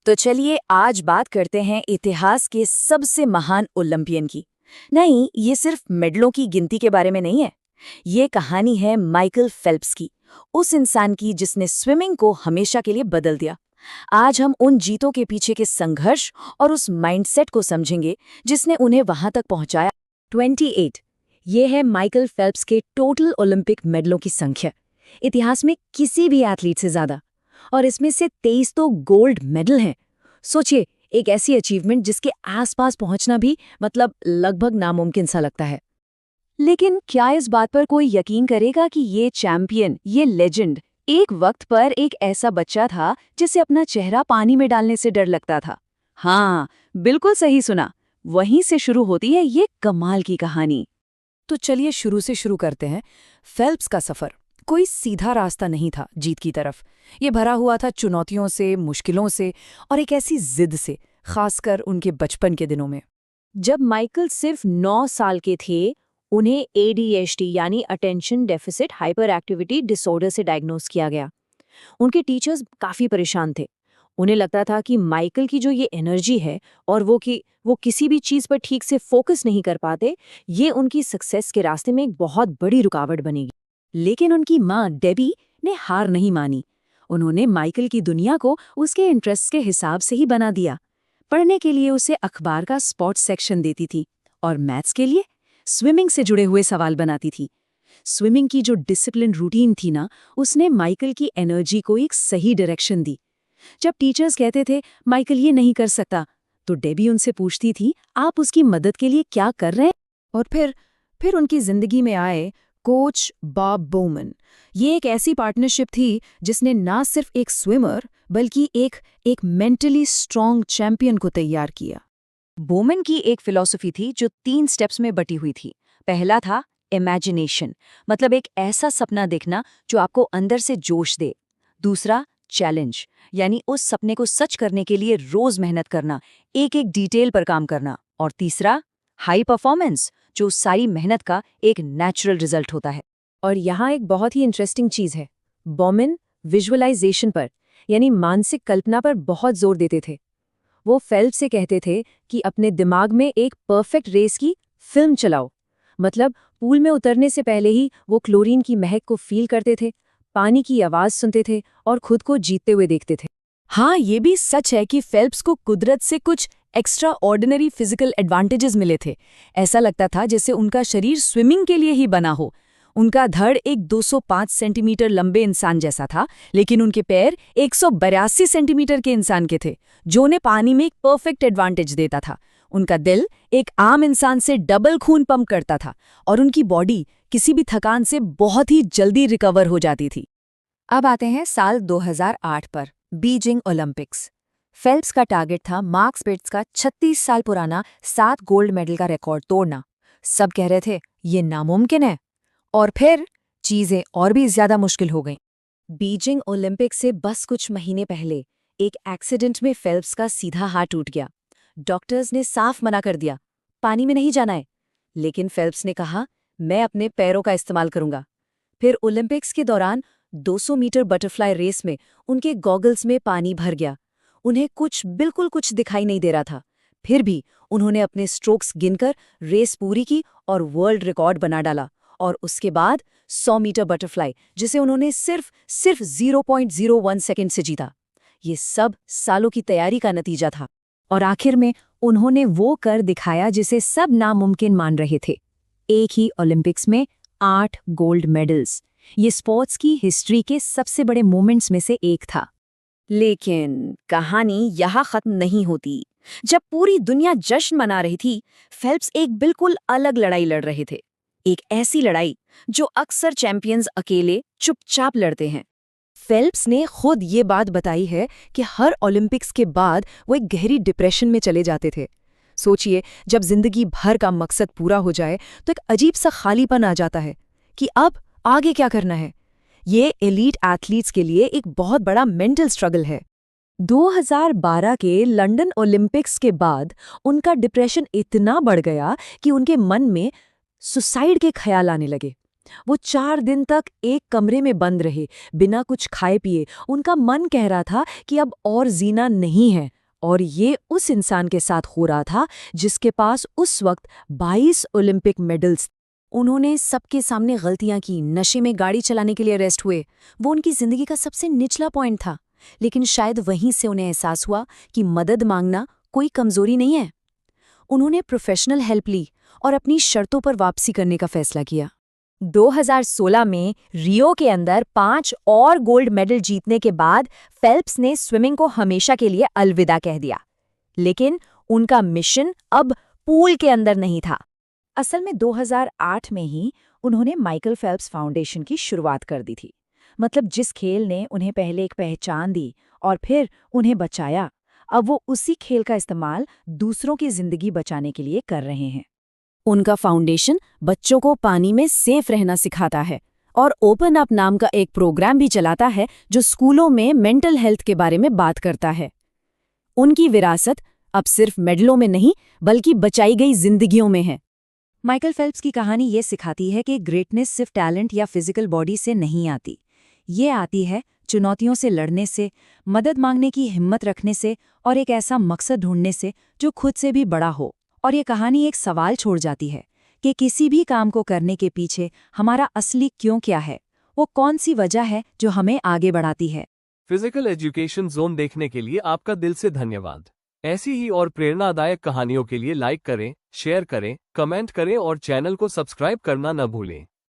तो चलिए आज बात करते हैं इतिहास के सबसे महान ओलंपियन की। नहीं, ये सिर्फ मेडलों की गिनती के बारे में नहीं है। ये कहानी है माइकल फेल्प्स की, उस इंसान की जिसने स्विमिंग को हमेशा के लिए बदल दिया। आज हम उन जीतों के पीछे के संघर्ष और उस माइंडसेट को समझेंगे जिसने उन्हें वहां तक पहुंचाया। 28 ये है माइकल फेल्प्स के टोटल ओलंपिक मेडलों की संख्या, इतिहास में किसी भी एथलीट से ज्यादा। और इसमें से 23 तो गोल्ड मेडल हैं। सोचिए, एक ऐसी अचीवमेंट जिसके आसपास पहुंचना भी मतलब लगभग नामुमकिन सा लगता है। लेकिन क्या इस बात पर कोई यकीन करेगा कि ये चैंपियन, ये लेजेंड एक वक्त पर एक ऐसा बच्चा था जिसे अपना चेहरा पानी में डालने से डर लगता था? हाँ, बिल्कुल सही सुना। वहीं से शुरू होती है ये कमाल की कहानी। तो चलिए शुरू से शुरू करते हैं। फेल्प्स का सफर कोई सीधा रास्ता नहीं था जीत की तरफ। ये भरा हुआ था चुनौतियों से, मुश्किलों से और एक ऐसी जिद से, खासकर उनके बचपन के दिनों में। जब माइकल सिर्फ 9 साल के थे, उन्हें ADHD यानी attention deficit hyper activity disorder से डायग्नोज किया गया। उनके टीचर्स काफ़ी परेशान थे। उन्हें लगता था कि माइकल की जो ये एनर्जी है और वो किसी भी चीज़ पर ठीक से फोकस नहीं कर पाते, ये उनकी सक्सेस के रास्ते में एक बहुत बड़ी रुकावट बनेगी। लेकिन उनकी माँ डेबी ने हार नहीं मानी। उन्होंने माइकल की दुनिया को उसके इंटरेस्ट के हिसाब से ही बना दिया। पढ़ने के लिए उसे अखबार का स्पोर्ट्स सेक्शन देती थी और मैथ्स के लिए स्विमिंग से जुड़े हुए सवाल बनाती थी। स्विमिंग की जो डिसिप्लिन रूटीन थी ना, उसने माइकल की एनर्जी को एक सही डायरेक्शन दी। जब टीचर्स कहते थे माइकल ये नहीं कर सकता, तो डेबी उनसे पूछती थी आप उसकी मदद के लिए क्या कर रहे हैं। और फिर उनकी जिंदगी में आए कोच बॉब बोमन। ये एक ऐसी पार्टनरशिप थी जिसने ना सिर्फ एक स्विमर बल्कि एक मेंटली स्ट्रांग चैंपियन को तैयार किया। बोमन की एक फिलॉसफी थी जो 3 स्टेप्स में बटी हुई थी। पहला था इमेजिनेशन, मतलब एक ऐसा सपना देखना जो आपको अंदर से जोश दे। दूसरा चैलेंज, यानी उस सपने को सच करने के लिए रोज मेहनत करना, एक एक डिटेल पर काम करना। और तीसरा हाई परफॉर्मेंस, जो सारी मेहनत का एक नेचुरल रिजल्ट होता है। और यहाँ एक बहुत ही इंटरेस्टिंग चीज है, बोमन विजुअलाइजेशन पर यानी मानसिक कल्पना पर बहुत जोर देते थे। वो फेल्प्स से कहते थे कि अपने दिमाग में एक परफेक्ट रेस की फिल्म चलाओ। मतलब पूल में उतरने से पहले ही वो क्लोरीन की महक को फील करते थे, पानी की आवाज सुनते थे और खुद को जीतते हुए देखते थे। हाँ, ये भी सच है कि फेल्प्स को कुदरत से कुछ एक्स्ट्रा ऑर्डिनरी फिजिकल एडवांटेजेस मिले थे। ऐसा लगता था जैसे उनका शरीर स्विमिंग के लिए ही बना हो। उनका धड़ एक 205 सेंटीमीटर लंबे इंसान जैसा था, लेकिन उनके पैर 182 सेंटीमीटर के इंसान के थे, जो उन्हें पानी में एक परफेक्ट एडवांटेज देता था। उनका दिल एक आम इंसान से डबल खून पंप करता था और उनकी बॉडी किसी भी थकान से बहुत ही जल्दी रिकवर हो जाती थी। अब आते हैं साल 2008 पर, बीजिंग ओलंपिक्स। फेल्प्स का टारगेट था मार्क स्पिट्ज का 36 साल पुराना 7 गोल्ड मेडल का रिकॉर्ड तोड़ना। सब कह रहे थे ये नामुमकिन है। और फिर चीजें और भी ज्यादा मुश्किल हो गईं। बीजिंग ओलंपिक्स से बस कुछ महीने पहले एक एक्सीडेंट में फेल्प्स का सीधा हाथ टूट गया। डॉक्टर्स ने साफ मना कर दिया, पानी में नहीं जाना है। लेकिन फेल्प्स ने कहा मैं अपने पैरों का इस्तेमाल करूंगा। फिर ओलंपिक्स के दौरान 200 मीटर बटरफ्लाई रेस में उनके गॉगल्स में पानी भर गया। उन्हें बिल्कुल कुछ दिखाई नहीं दे रहा था। फिर भी उन्होंने अपने स्ट्रोक्स गिनकर रेस पूरी की और वर्ल्ड रिकॉर्ड बना डाला। और उसके बाद 100 मीटर बटरफ्लाई, जिसे उन्होंने सिर्फ 0.01 सेकंड से जीता। ये सब सालों की तैयारी का नतीजा था। और आखिर में उन्होंने वो कर दिखाया जिसे सब नामुमकिन मान रहे थे। एक ही ओलंपिक्स में 8 गोल्ड मेडल्स। ये स्पोर्ट्स की हिस्ट्री के सबसे बड़े मोमेंट्स में से एक था। लेकिन कहानी यहाँ खत्म नहीं होती। जब पूरी दुनिया जश्न मना रही थी, फेल्प्स एक बिल्कुल अलग लड़ाई लड़ रहे थे। एक ऐसी लड़ाई जो अक्सर चैंपियंस अकेले चुपचाप लड़ते हैं। फेल्प्स ने खुद ये बात बताई है कि हर ओलंपिक्स के बाद वो एक गहरी डिप्रेशन में चले जाते थे। सोचिए, जब जिंदगी भर का मकसद पूरा हो जाए तो एक अजीब सा खालीपन आ जाता है कि अब आगे क्या करना है। ये एलीट एथलीट्स के लिए एक बहुत बड़ा मेंटल स्ट्रगल है। 2012 के लंदन ओलंपिक्स के बाद उनका डिप्रेशन इतना बढ़ गया कि उनके मन में सुसाइड के ख्याल आने लगे। वो 4 दिन तक एक कमरे में बंद रहे, बिना कुछ खाए पिए। उनका मन कह रहा था कि अब और जीना नहीं है, और ये उस इंसान के साथ हो रहा था जिसके पास उस वक्त 22 ओलंपिक मेडल्स। उन्होंने सबके सामने गलतियां की, नशे में गाड़ी चलाने के लिए अरेस्ट हुए। वो उनकी जिंदगी का सबसे निचला पॉइंट था, लेकिन शायद वहीं से उन्हें एहसास हुआ कि मदद मांगना कोई कमजोरी नहीं है। उन्होंने प्रोफेशनल हेल्प ली और अपनी शर्तों पर वापसी करने का फैसला किया। 2016 में रियो के अंदर 5 और गोल्ड मेडल जीतने के बाद फेल्प्स ने स्विमिंग को हमेशा के लिए अलविदा कह दिया। लेकिन उनका मिशन अब पूल के अंदर नहीं था। असल में 2008 में ही उन्होंने माइकल फेल्प्स फाउंडेशन की शुरुआत कर दी थी। मतलब जिस खेल ने उन्हें पहले एक पहचान दी और फिर उन्हें बचाया, अब वो उसी खेल का इस्तेमाल दूसरों की जिंदगी बचाने के लिए कर रहे हैं। उनका फाउंडेशन बच्चों को पानी में सेफ रहना सिखाता है और ओपन अप नाम का एक प्रोग्राम भी चलाता है जो स्कूलों में मेंटल हेल्थ के बारे में बात करता है। उनकी विरासत अब सिर्फ मेडलों में नहीं बल्कि बचाई गई जिंदगियों में है। माइकल फेल्प्स की कहानी ये सिखाती है कि ग्रेटनेस सिर्फ टैलेंट या फिजिकल बॉडी से नहीं आती। ये आती है चुनौतियों से लड़ने से, मदद मांगने की हिम्मत रखने से और एक ऐसा मकसद ढूंढने से जो खुद से भी बड़ा हो। और ये कहानी एक सवाल छोड़ जाती है कि किसी भी काम को करने के पीछे हमारा असली क्यों क्या है, वो कौन सी वजह है जो हमें आगे बढ़ाती है। फिजिकल एजुकेशन जोन देखने के लिए आपका दिल से धन्यवाद। ऐसी ही और प्रेरणादायक कहानियों के लिए लाइक करें, शेयर करें, कमेंट करें और चैनल को सब्सक्राइब करना न भूलें।